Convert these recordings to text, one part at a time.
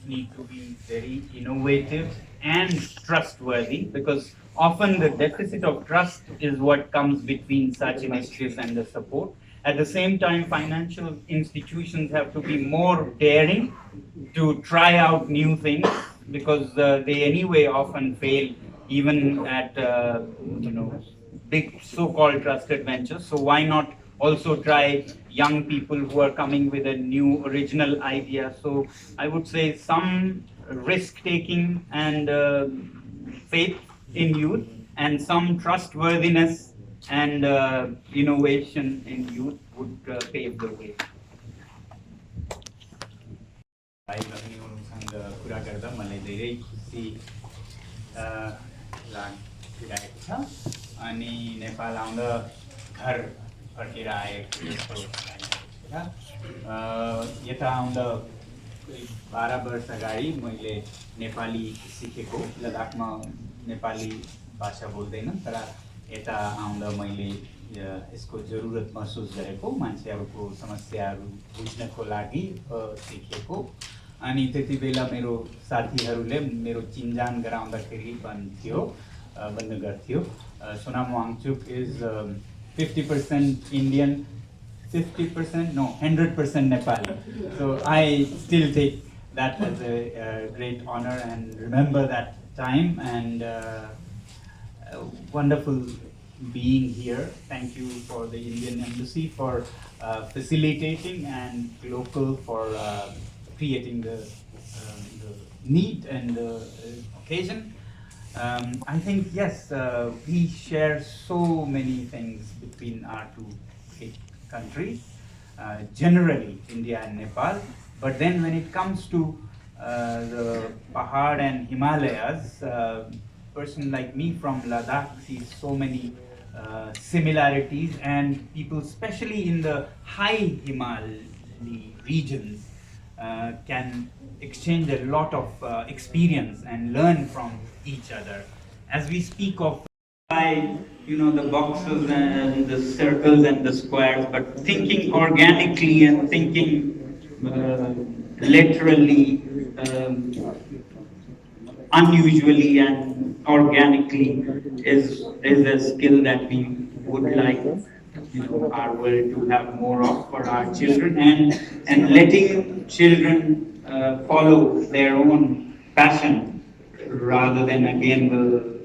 need to be very innovative and trustworthy, because often the deficit of trust is what comes between such initiatives and the support. At the same time, financial institutions have to be more daring to try out new things, because they anyway often fail even at big so-called trusted ventures. So why not also try young people who are coming with a new original idea? So I would say some risk taking and faith in youth, and some trustworthiness and innovation in youth would pave the way. भाइबहिनीहरूसँग कुरा गर्दा मलाई धेरै खुसी लागिरहेको छ। अनि नेपाल आउँदा घर फर्केर आएको जस्तो लागिरहेको छ। यता आउँदा 12 वर्ष अगाडि मैले नेपाली सिकेको। लद्दाखमा नेपाली भाषा बोल्दैन, तर यता आउँदा मैले यसको जरुरत महसुस गरेको, मान्छेहरूको समस्याहरू बुझ्नको लागि सिकेको। अनि त्यति बेला मेरो साथीहरूले मेरो चिन्जान गराउँदाखेरि भन्ने गर्थ्यो, Sonam wangchuk is 50% Indian, 50% no 100% Nepali. So I still take that as a great honor and remember that time, and wonderful being here. Thank you for the Indian Embassy for facilitating, and local for creating the need and the occasion. I think, yes, we share so many things between our two countries, generally India and Nepal. But then when it comes to the Pahad and Himalayas, a person like me from Ladakh sees so many similarities, and people, especially in the high Himalayan regions, can exchange a lot of experience and learn from each other. As we speak of the boxes and the circles and the squares, but thinking organically and thinking literally, unusually and organically is a skill that we would like our world to have more of for our children, and letting children follow their own passion rather than again the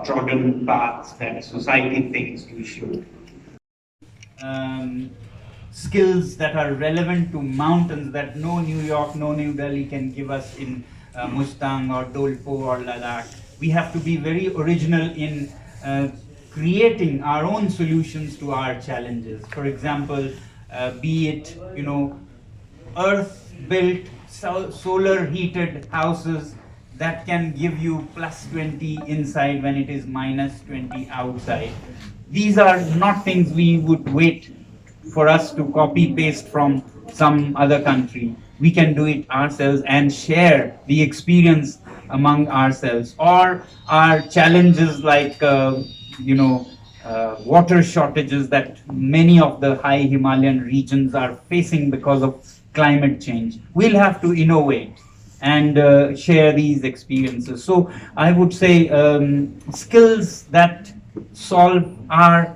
trodden paths that society thinks we should. Skills that are relevant to mountains that no New York, no New Delhi can give us in Mustang or Dolpo or Ladakh. We have to be very original in creating our own solutions to our challenges. For example, be it earth-built, solar heated houses that can give you +20 inside when it is -20 outside. These are not things we would wait for us to copy paste from some other country. We can do it ourselves and share the experience among ourselves. Or our challenges like water shortages that many of the high Himalayan regions are facing because of climate change. We'll have to innovate and share these experiences. So I would say skills that solve our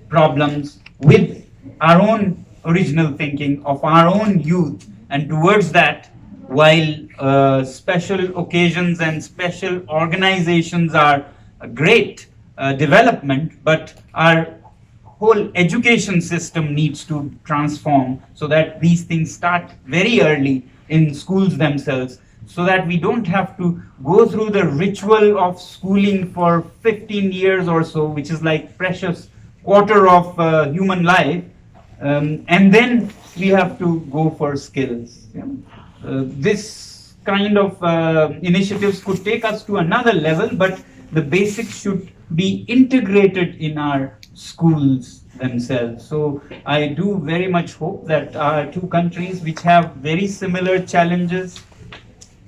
problems with our own original thinking of our own youth, and towards that, while special occasions and special organizations are a great development, but our whole education system needs to transform so that these things start very early in schools themselves, so that we don't have to go through the ritual of schooling for 15 years or so, which is like precious quarter of human life, and then we have to go for skills. This kind of initiatives could take us to another level, but the basics should be integrated in our schools themselves. So I do very much hope that our two countries, which have very similar challenges,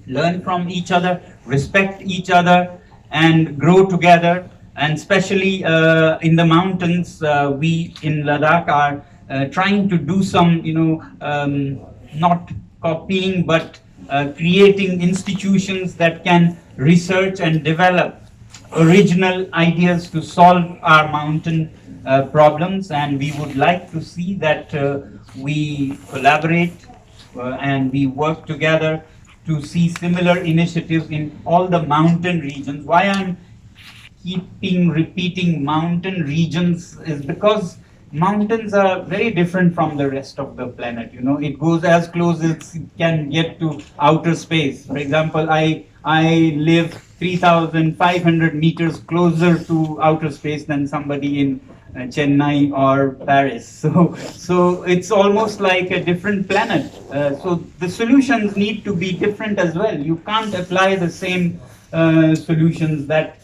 learn from each other, respect each other, and grow together. And especially in the mountains, we in Ladakh are trying to do some, not copying, but creating institutions that can research and develop original ideas to solve our mountain problems. And we would like to see that we collaborate and we work together to see similar initiatives in all the mountain regions. Why I'm keeping repeating mountain regions is because mountains are very different from the rest of the planet. It goes as close as it can get to outer space. For example, I live 3,500 meters closer to outer space than somebody in Chennai or Paris. So it's almost like a different planet. So the solutions need to be different as well. You can't apply the same solutions that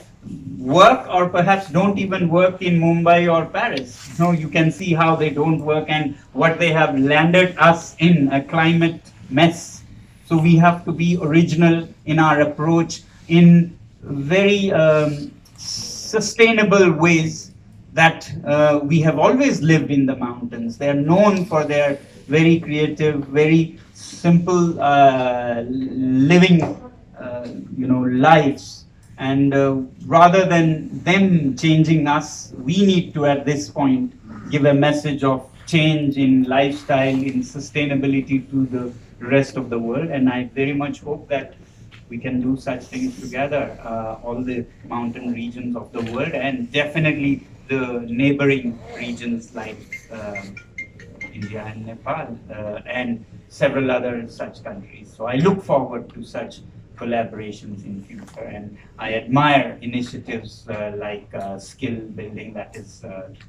work or perhaps don't even work in Mumbai or Paris. You can see how they don't work and what they have landed us in, a climate mess. So we have to be original in our approach in very sustainable ways that we have always lived in the mountains. They are known for their very creative, very simple living, lives. And rather than them changing us, we need to, at this point, give a message of change in lifestyle, in sustainability to the rest of the world. And I very much hope that we can do such things together, all the mountain regions of the world, and definitely the neighboring regions like India and Nepal, and several other such countries. So I look forward to such collaborations in future, and I admire initiatives like skill building that is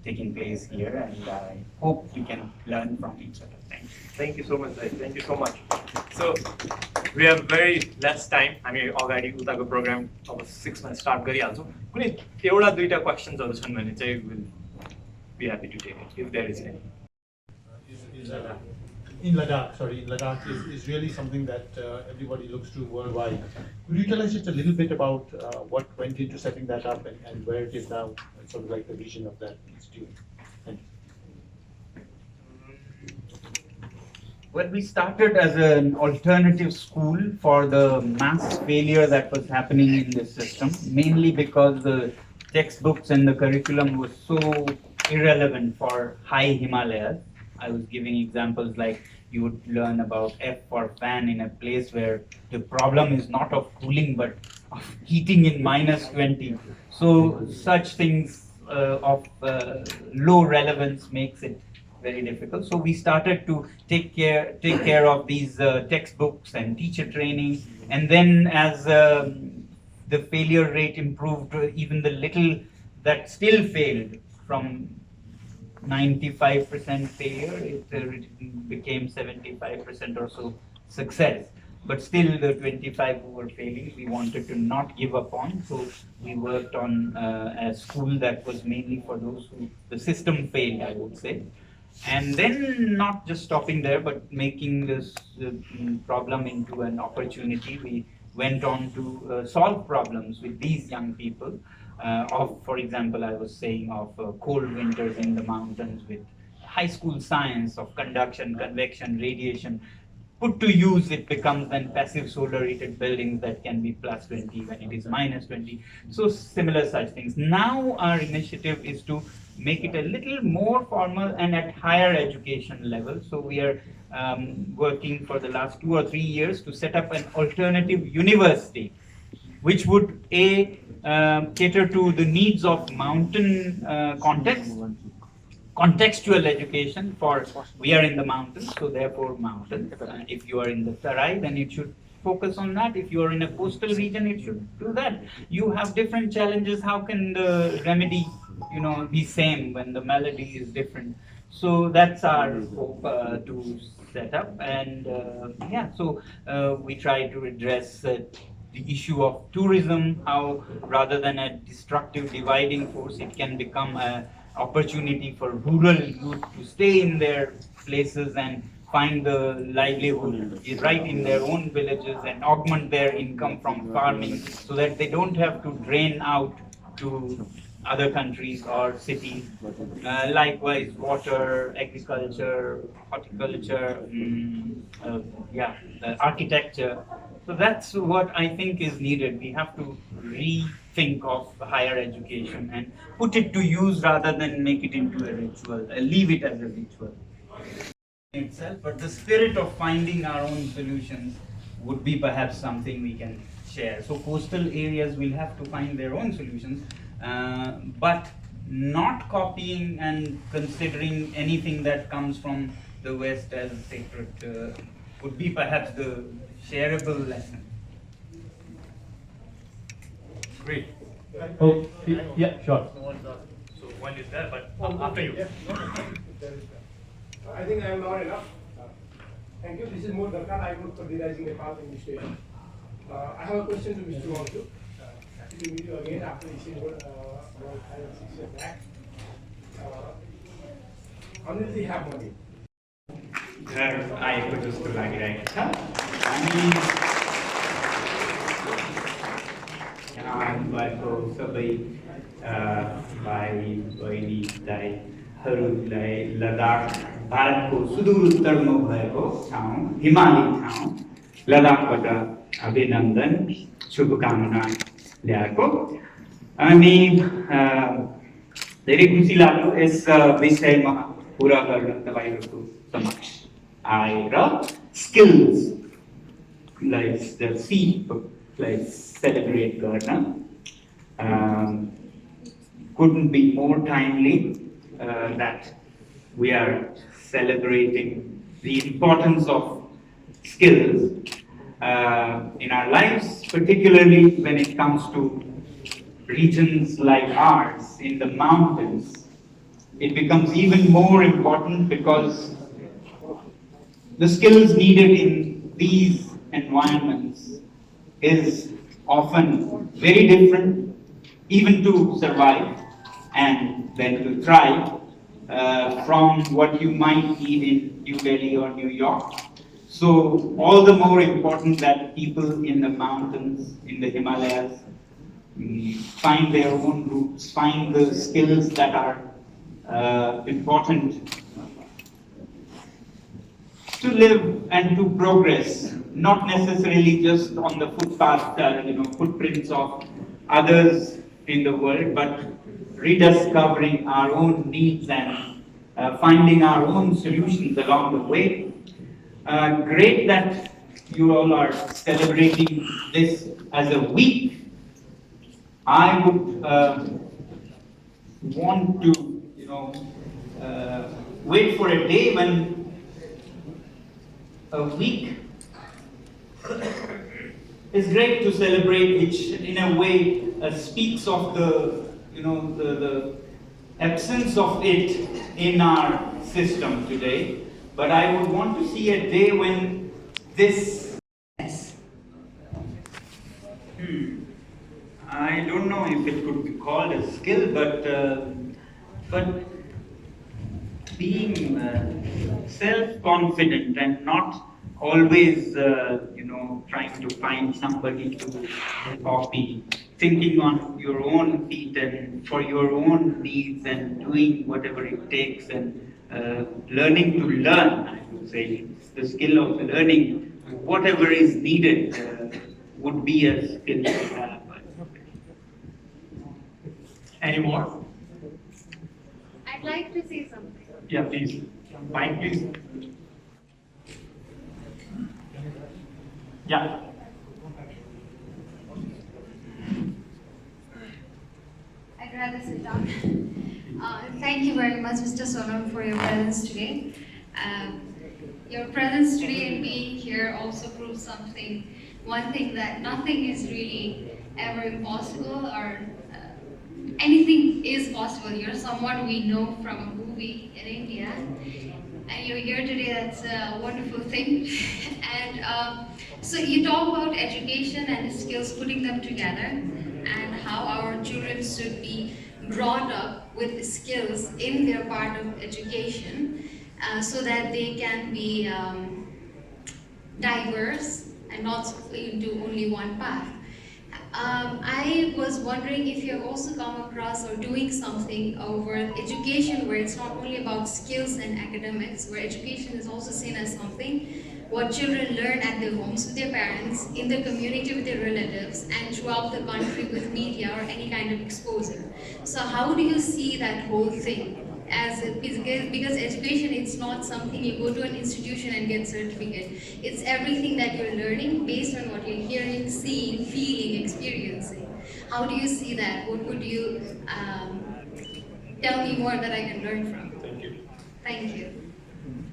taking place here, and I hope we can learn from each other. Thank you. Thank you so much, Zai. Thank you so much. So we have very less time. हामी अगाडि उताको programme अब 6 मा start गरिहाल्छौँ. कुनै एउटा दुईटा क्वेशन्सहरु छन् भने चाहिँ will be happy to take it if there is any. In Ladakh is really something that everybody looks to worldwide. Could you tell us just a little bit about what went into setting that up and where it is now, and sort of like the vision of that institute? Thank you. Well, we started as an alternative school for the mass failure that was happening in the system, mainly because the textbooks and the curriculum was so irrelevant for high Himalayas. I was giving examples like you would learn about F for fan in a place where the problem is not of cooling but of heating in -20. So such things of low relevance makes it very difficult. So we started to take care of these textbooks and teacher training, and then as the failure rate improved, even the little that still failed from 95% failure, it became 75% or so success. But still the 25 who were failing, we wanted to not give up on. So we worked on a school that was mainly for those who the system failed, I would say. And then not just stopping there, but making this problem into an opportunity. We went on to solve problems with these young people. For example, I was saying of cold winters in the mountains with high school science of conduction, convection, radiation. Put to use, it becomes then passive solar rated buildings that can be +20 when it is -20. So similar such things. Now our initiative is to make it a little more formal and at higher education level. So we are working for the last 2 or 3 years to set up an alternative university, which would cater to the needs of mountain contextual education. For we are in the mountains, so therefore mountains. If you are in the Tarai, then it should focus on that. If you are in a coastal region, it should do that. You have different challenges. How can the remedy, be same when the melody is different? So that's our hope to set up, and so we try to address the issue of tourism, how rather than a destructive dividing force, it can become an opportunity for rural youth to stay in their places and find the livelihood right in their own villages and augment their income from farming, so that they don't have to drain out to other countries or cities. Likewise, water, agriculture, horticulture, architecture. So that's what I think is needed. We have to rethink of higher education and put it to use rather than make it into a ritual, leave it as a ritual itself, but the spirit of finding our own solutions would be perhaps something we can share. So coastal areas will have to find their own solutions, but not copying and considering anything that comes from the West as sacred would be perhaps the shareable lesson. Great. Oh, yeah, sure. So one is there, but after you. I think I am not enough. Thank you. This is more Darkar. I work for the Rising Nepal Administration. I have a question to Mr. Wangchuk. Happy to meet you again after this about 5 or 6 years back. Honestly, have money. आएको जस्तो लागिरहेको छ हामी यहाँ भएको सबै भाइ बहिनी दाइहरूलाई लद्दाख भारतको सुदूर उत्तरमा भएको ठाउँ हिमाली ठाउँ लद्दाखबाट अभिनन्दन शुभकामना ल्याएको अनि धेरै खुसी लाग्यो यस विषयमा कुरा गर्न तपाईहरुको समक्ष आएर skills like the seed like celebrate गर्न couldn't be more timely that we are celebrating the importance of skills in our lives, particularly when it comes to regions like ours in the mountains. It becomes even more important because the skills needed in these environments is often very different, even to survive and then to thrive, from what you might need in New Delhi or New York. So all the more important that people in the mountains, in the Himalayas, find their own roots, find the skills that are important to live and to progress, not necessarily just on the footpath, footprints of others in the world, but rediscovering our own needs and finding our own solutions along the way. Great that you all are celebrating this as a week. I would want to, wait for a day when a week is great to celebrate, which in a way speaks of the absence of it in our system today. But I would want to see a day when this. I don't know if it could be called a skill, but being self-confident and not always, trying to find somebody to copy, thinking on your own feet and for your own needs and doing whatever it takes and learning to learn, I would say. The skill of learning whatever is needed would be a skill to have. Any more? I'd like to say something. Yeah, please. Mike, please. Yeah. I'd rather sit down. Thank you very much, Mr. Sonam, for your presence today. Your presence today and being here also proves something. One thing, that nothing is really ever impossible, or anything is possible. You're someone we know from a movie in India, and you're here today. That's a wonderful thing. And so you talk about education and skills, putting them together, and how our children should be brought up with skills in their part of education, so that they can be diverse and not into only one path. I was wondering if you have also come across or doing something over education where it's not only about skills and academics, where education is also seen as something what children learn at their homes with their parents, in the community with their relatives, and throughout the country with media or any kind of exposure. So how do you see that whole thing? Because education, it's not something you go to an institution and get certificate. It's everything that you're learning based on what you're hearing, seeing, feeling, experiencing. How do you see that? What would you tell me more that I can learn from? Thank you. Thank you.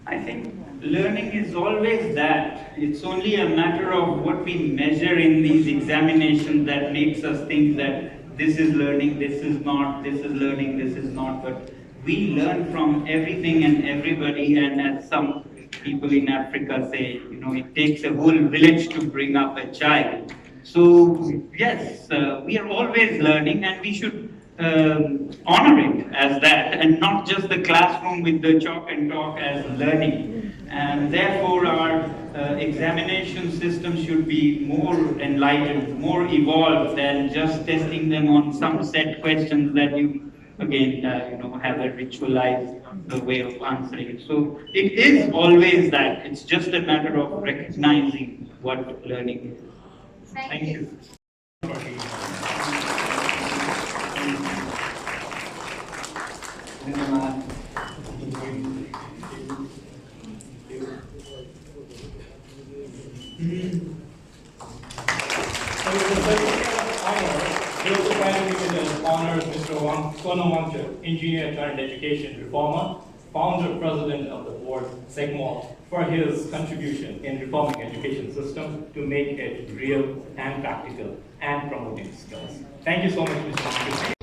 I think learning is always that. It's only a matter of what we measure in these examinations that makes us think that this is learning, this is not, this is learning, this is not. But we learn from everything and everybody, and as some people in Africa say, it takes a whole village to bring up a child. So yes, we are always learning, and we should honor it as that, and not just the classroom with the chalk and talk as learning. And therefore, our examination system should be more enlightened, more evolved than just testing them on some set questions that you, again, have a ritualized way of answering it. So it is always that. It's just a matter of recognizing what learning is. Thank you. Honors Mr. Sonam wangchuk, engineer turned education reformer, founder president of the board SEGMOL, for his contribution in reforming education system to make it real and practical and promoting skills. Thank you so much, Mr. Wangchuk.